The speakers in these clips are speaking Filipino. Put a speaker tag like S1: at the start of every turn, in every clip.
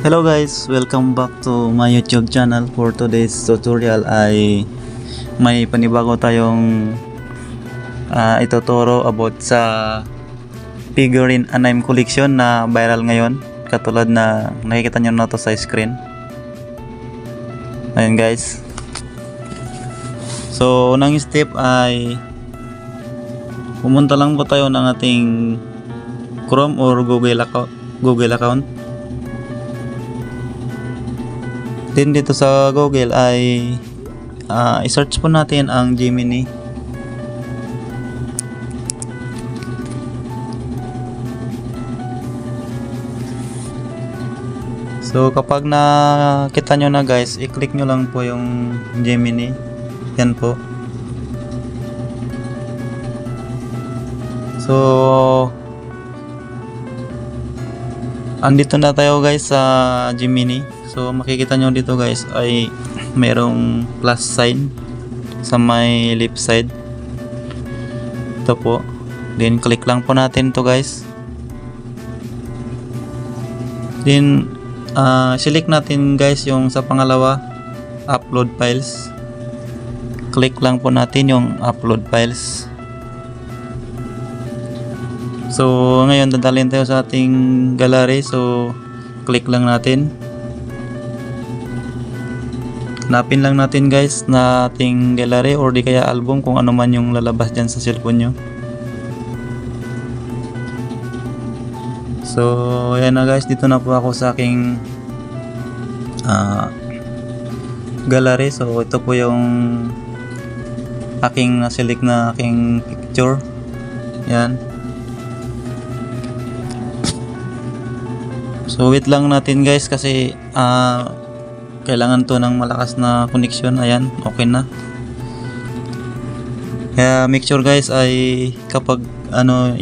S1: Hello guys, welcome back to my YouTube channel. For today's tutorial ay may panibago tayong ituturo about sa figurine anime collection na viral ngayon, katulad na nakikita nyo na to sa screen. Ayun guys. So unang step ay pumunta lang po tayo ng ating Chrome or Google account. Then dito sa Google ay i-search po natin ang Gemini. So kapag nakita nyo na guys, i-click nyo lang po yung Gemini. Yan po. So andito na tayo guys sa Gemini. So makikita nyo dito guys ay merong plus sign sa may left side. Ito po. Then click lang po natin to guys. Then select natin guys yung sa pangalawa, upload files. Click lang po natin yung upload files. So ngayon dadalhin tayo sa ating gallery. So click lang natin. Hanapin lang natin guys na ating gallery or di kaya album, kung ano man yung lalabas dyan sa cellphone nyo. So ayan na guys, dito na po ako sa aking gallery. So ito po yung aking select na aking picture. Yan. So wait lang natin guys kasi kailangan to ng malakas na connection. Ayan, okay na. Kaya make sure guys ay kapag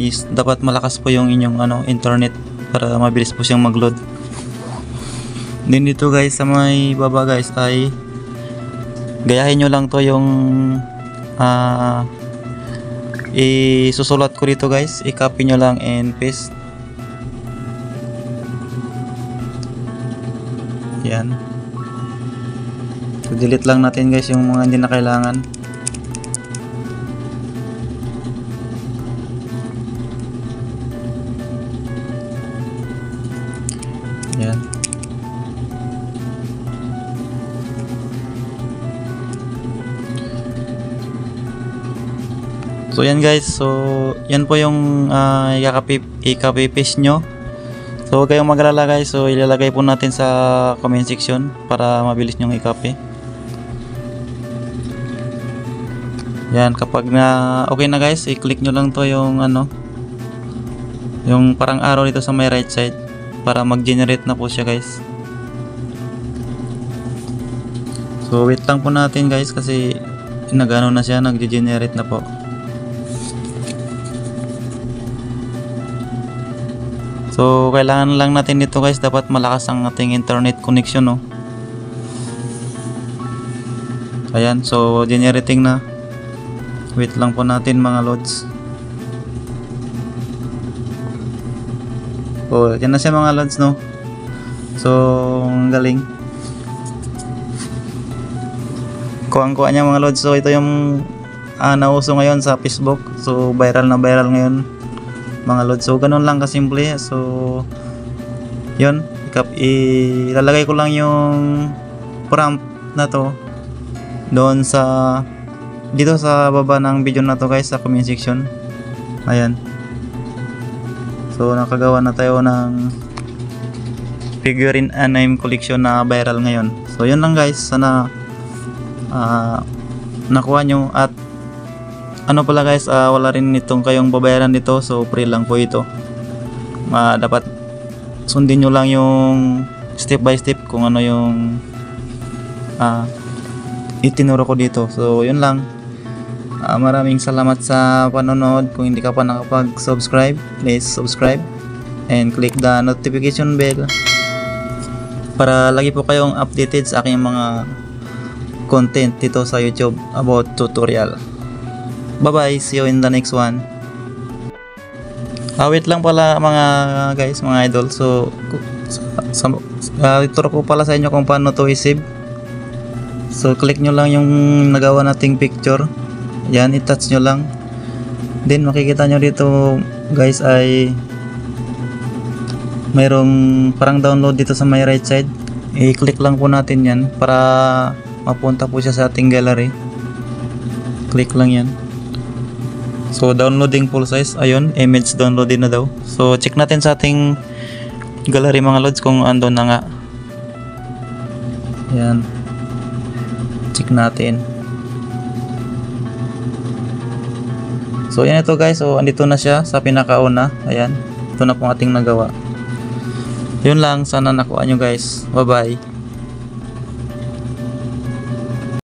S1: is dapat malakas po yung inyong internet para mabilis po siyang mag-load. Then dito guys sa may baba guys ay gayahin nyo lang to yung isusulat ko dito guys. I-copy nyo lang and paste. Yan. So, delete lang natin guys yung mga hindi na kailangan. Yan. So yan guys. So yan po yung i-copy paste nyo. So huwag kayong maglala guys. So ilalagay po natin sa comment section para mabilis nyong i-copy. Yan, kapag na okay na guys, i-click nyo lang to yung yung parang arrow dito sa may right side para mag-generate na po siya guys. So wait lang po natin guys kasi nagano na siya, nag-generate na po. So kailangan lang natin dito guys, dapat malakas ang ating internet connection, no. Ayan, so generating na. Wait lang po natin mga loads. Oh, yan na siya mga loads, no. So ang galing. Kuha niya mga loads. So ito yung nauso ngayon sa Facebook. So viral na viral ngayon mga loads. So ganun lang kasimple. So yun, ilalagay ko lang yung prompt na to doon sa dito sa baba ng video na to guys, sa comment section. Ayan. So nakagawa na tayo ng figurine anime collection na viral ngayon. So yun lang guys, sana nakuha nyo. At pala guys, wala rin itong kayong babayaran dito. So free lang po ito. Dapat sundin nyo lang yung step by step kung ano yung itinuro ko dito. So yun lang. Maraming salamat sa panonood. Kung hindi ka pa nakapag-subscribe, please subscribe and click the notification bell para lagi po kayong updated sa aking mga content dito sa YouTube about tutorial. Bye bye, see you in the next one. Wait lang pala mga guys, mga idol. So, ituro ko pala sa inyo kung paano to i-save. So, click nyo lang yung nagawa nating picture. Yan, i-touch nyo lang. Then, makikita nyo dito guys ay mayroong parang download dito sa my right side. I-click lang po natin yan para mapunta po siya sa ating gallery. Click lang yan. So, downloading full size. Ayun, image downloaded na daw. So, check natin sa ating gallery mga lods kung andun na nga. Yan. Check natin. So, yan ito guys. So, andito na siya sa pinakauna. Ayan. Ito na po ating nagawa. Yun lang. Sana nakuha nyo guys. Bye bye.